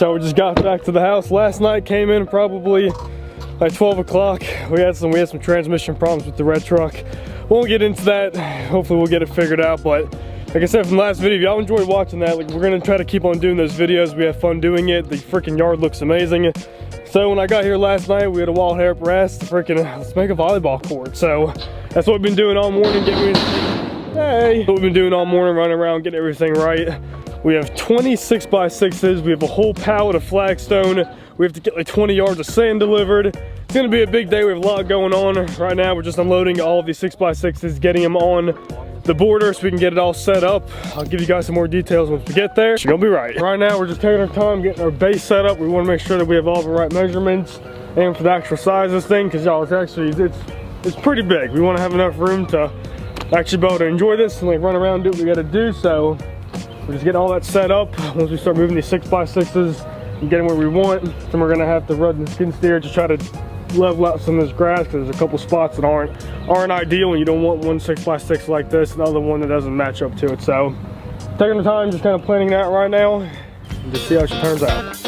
y'all, we just got back to the house last night. Came in probably like 12 o'clock. We had some transmission problems with the red truck. Won't get into that. Hopefully we'll get it figured out. But like I said from the last video, if y'all enjoyed watching that, like, we're gonna try to keep on doing those videos. We have fun doing it. The freaking yard looks amazing. So when I got here last night, we had a wild hair up our ass to freaking, let's make a volleyball court. So that's what we've been doing all morning, what we've been doing all morning, running around, getting everything right. We have 26 by 6s. We have a whole pallet of flagstone. We have to get like 20 yards of sand delivered. It's gonna be a big day. We have a lot going on. Right now, we're just unloading all of these 6 by 6s, getting them on the border so we can get it all set up. I'll give you guys some more details once we get there. It's gonna be right. Right now, we're just taking our time getting our base set up. We wanna make sure that we have all the right measurements and for the actual size of this thing, because y'all, it's pretty big. We wanna have enough room to actually be able to enjoy this and like run around and do what we gotta do. So we're just getting all that set up. Once we start moving these 6 by 6s and getting where we want, then we're gonna have to run the skin steer to try to level out some of this grass, because there's a couple spots that aren't ideal, and you don't want one 6 by 6 like this, another one that doesn't match up to it. So taking the time, just kind of planning it out right now and just see how she turns out.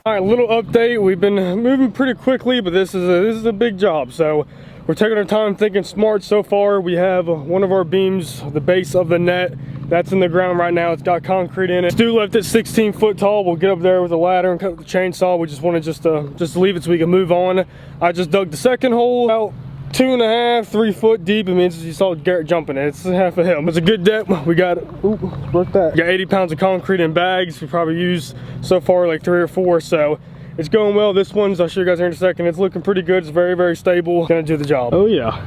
All right, little update. We've been moving pretty quickly, but this is a big job. So we're taking our time, thinking smart so far. We have one of our beams, the base of the net, that's in the ground right now. It's got concrete in it. Stu left it 16 foot tall. We'll get up there with a ladder and cut with the chainsaw. We just want to just leave it so we can move on. I just dug the second hole out 2.5, 3 foot deep. I mean, you saw Garrett jumping it. It's half a hill. It's a good depth. We got, look at that. We got 80 pounds of concrete in bags. We probably used so far like 3 or 4. So it's going well. This one's, I'll show you guys here in a second. It's looking pretty good. It's very, very stable. Gonna do the job. Oh yeah.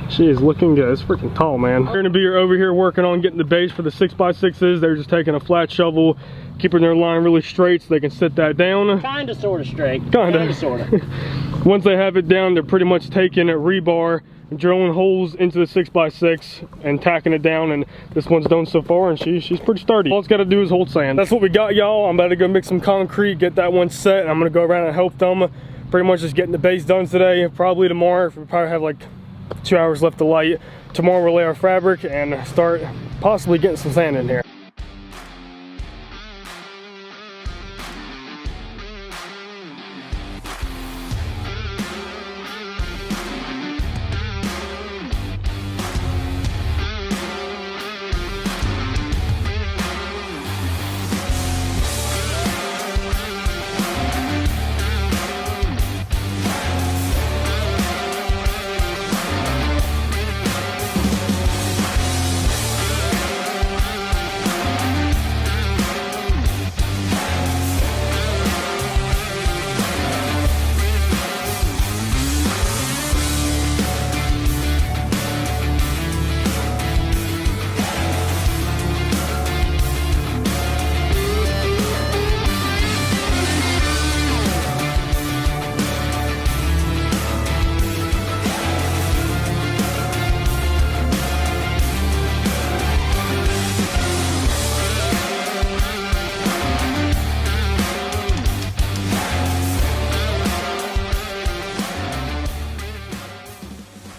She is looking good. It's freaking tall, man. We're gonna be over here working on getting the base for the 6 by 6s. They're just taking a flat shovel, keeping their line really straight so they can sit that down. Kinda, sorta straight. Kinda. Sorta. Once they have it down, they're pretty much taking a rebar, drilling holes into the 6 by 6 and tacking it down, and this one's done so far, and she's pretty sturdy. All it's got to do is hold sand. That's what we got, y'all. I'm about to go mix some concrete, get that one set, and I'm gonna go around and help them. Pretty much just getting the base done today. Probably tomorrow. We probably have like 2 hours left to light. Tomorrow we'll lay our fabric and start possibly getting some sand in here.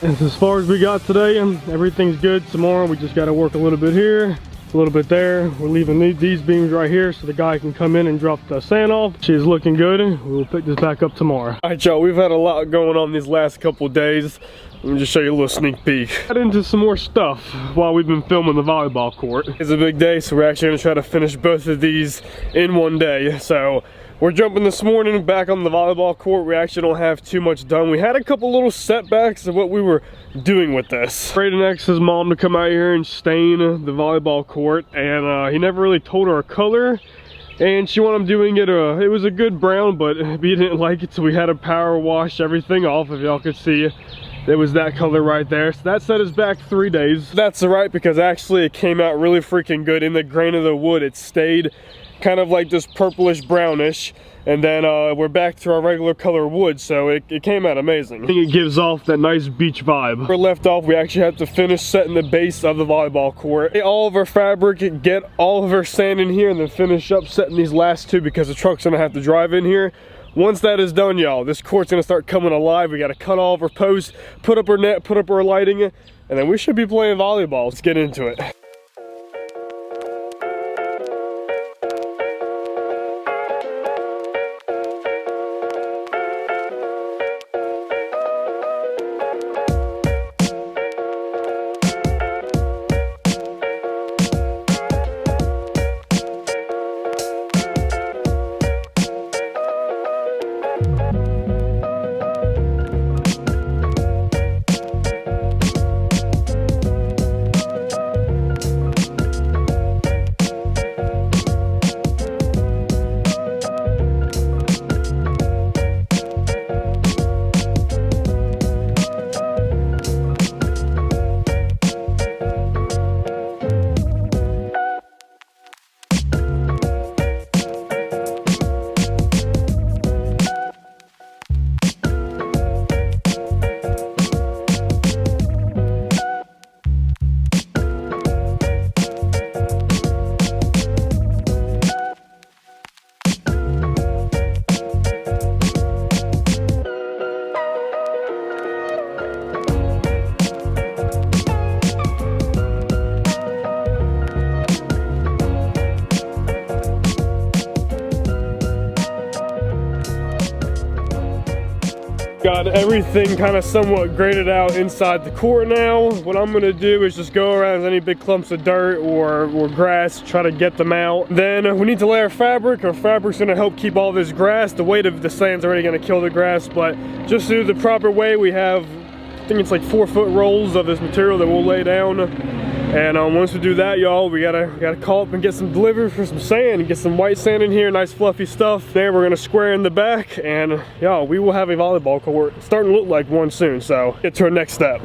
And as far as we got today, everything's good. Tomorrow we just got to work a little bit here, a little bit there. We're leaving these beams right here so the guy can come in and drop the sand off. She's looking good. We'll pick this back up tomorrow. All right, y'all, we've had a lot going on these last couple of days. Let me just show you a little sneak peek. Got into some more stuff while we've been filming the volleyball court. It's a big day, so we're actually gonna try to finish both of these in one day. So we're jumping this morning back on the volleyball court. We actually don't have too much done. We had a couple little setbacks of what we were doing with this. Braydon asked his mom to come out here and stain the volleyball court, and he never really told her a color. And she wanted him doing it, it was a good brown, but he didn't like it, so we had to power wash everything off, if y'all could see. It was that color right there. So that set us back 3 days. That's alright, because actually it came out really freaking good. In the grain of the wood, it stayed kind of like this purplish brownish. And then we're back to our regular color wood, so it came out amazing. I think it gives off that nice beach vibe. We're left off, we actually have to finish setting the base of the volleyball court. Get all of our fabric, get all of our sand in here, and then finish up setting these last two because the truck's gonna have to drive in here. Once that is done, y'all, this court's gonna start coming alive. We gotta cut all of our posts, put up our net, put up our lighting, and then we should be playing volleyball. Let's get into it. Got everything kind of somewhat graded out inside the court now. What I'm gonna do is just go around any big clumps of dirt or grass, try to get them out. Then we need to lay our fabric. Our fabric's gonna help keep all this grass. The weight of the sand's already gonna kill the grass, but just to do the proper way, we have, I think it's like 4-foot rolls of this material that we'll lay down. And once we do that, y'all, we gotta call up and get some delivery for some sand, get some white sand in here, nice fluffy stuff. Then we're gonna square in the back, and y'all, we will have a volleyball court. It's starting to look like one soon, so get to our next step.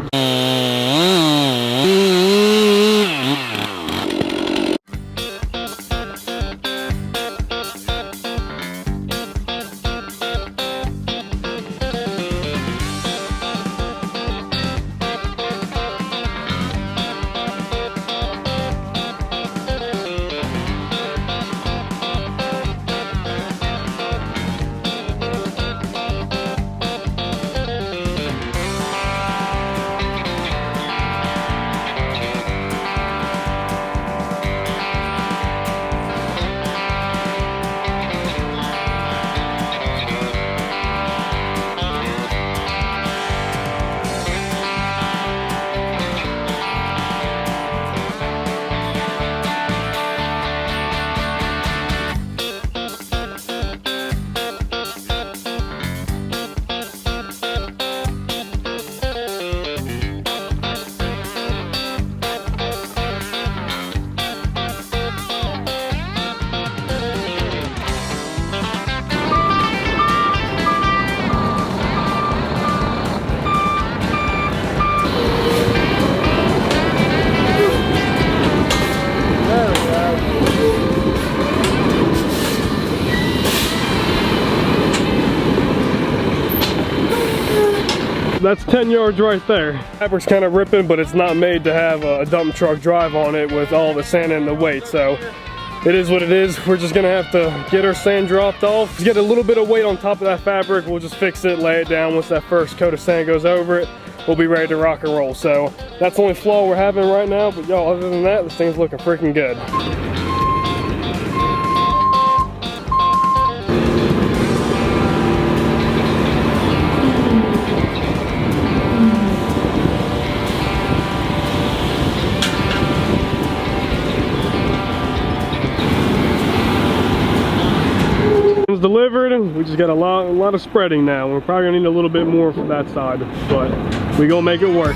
That's 10 yards right there. Fabric's kind of ripping, but it's not made to have a dump truck drive on it with all the sand and the weight. So it is what it is. We're just gonna have to get our sand dropped off. Just get a little bit of weight on top of that fabric. We'll just fix it, lay it down. Once that first coat of sand goes over it, we'll be ready to rock and roll. So that's the only flaw we're having right now, but y'all, other than that, this thing's looking freaking good. Delivered. We just got a lot of spreading now. We're probably gonna need a little bit more from that side, but we gonna make it work.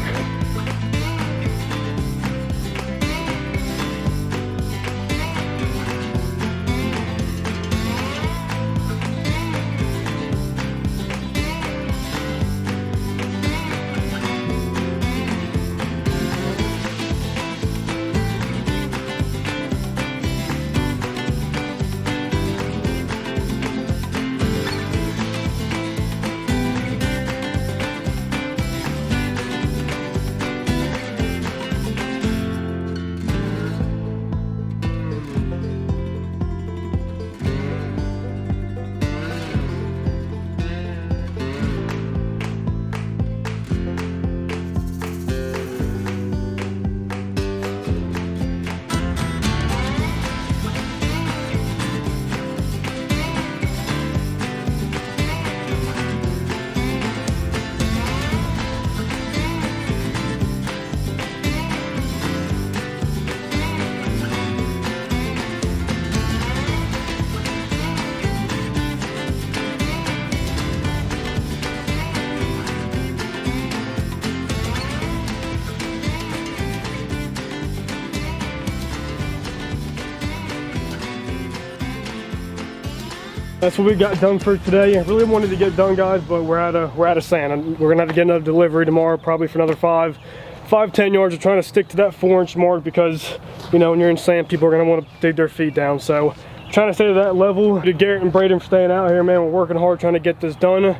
That's what we got done for today. I really wanted to get done, guys, but we're out of sand. We're gonna have to get another delivery tomorrow, probably for another 5-10 yards. We're trying to stick to that 4-inch mark because, you know, when you're in sand, people are gonna want to dig their feet down. So trying to stay to that level. Garrett and Braydon for staying out here, man. We're working hard trying to get this done.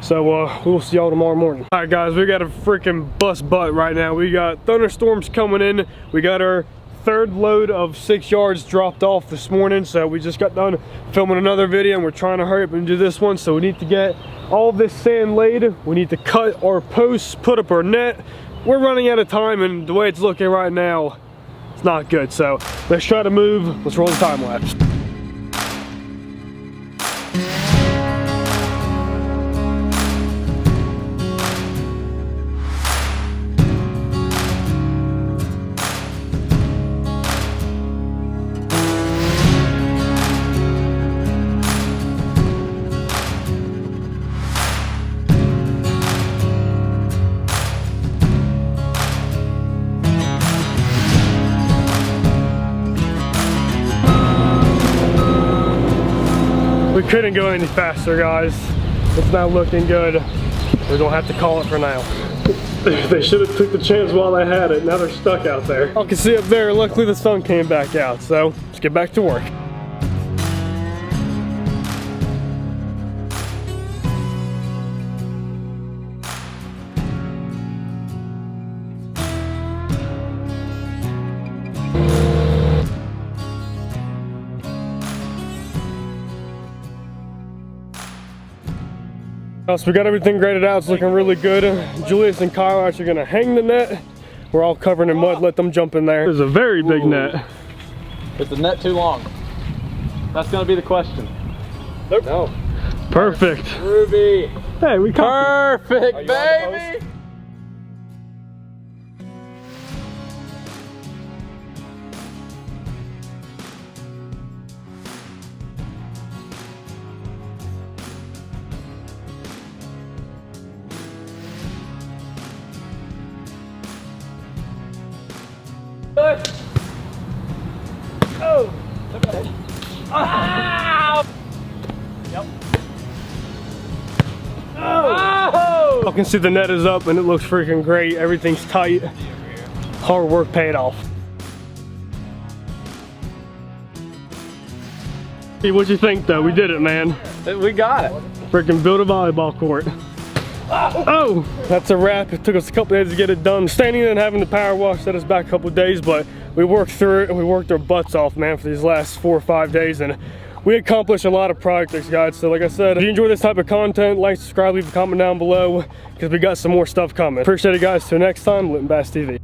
So we'll see y'all tomorrow morning. All right, guys, we got a freaking bust butt right now. We got thunderstorms coming in. We got our third load of 6 yards dropped off this morning, so we just got done filming another video and we're trying to hurry up and do this one. So we need to get all this sand laid. We need to cut our posts, put up our net. We're running out of time, and the way it's looking right now, it's not good. So let's try to move. Let's roll the time lapse. We couldn't go any faster, guys. It's not looking good. We're gonna have to call it for now. They should have took the chance while they had it. Now they're stuck out there. I can see up there, luckily the sun came back out, so let's get back to work. So we got everything graded out. It's looking really good. Julius and Kyle are actually gonna hang the net. We're all covered in mud. Let them jump in there. There's a very big net. Is the net too long? That's gonna be the question. Nope. No. Perfect. Ruby. Hey, we covered. Perfect, baby. Oh! Ow! Yep. Oh! I can see the net is up and it looks freaking great. Everything's tight. Hard work paid off. Hey, what'd you think though? We did it, man. We got it. Freaking build a volleyball court. Oh, that's a wrap. It took us a couple days to get it done. Standing there and having the power wash set us back a couple days, but we worked through it and we worked our butts off, man, for these last 4 or 5 days, and we accomplished a lot of projects, guys. So like I said, if you enjoy this type of content, like, subscribe, leave a comment down below, because we got some more stuff coming. Appreciate it, guys. Till next time, Lit and Bass TV.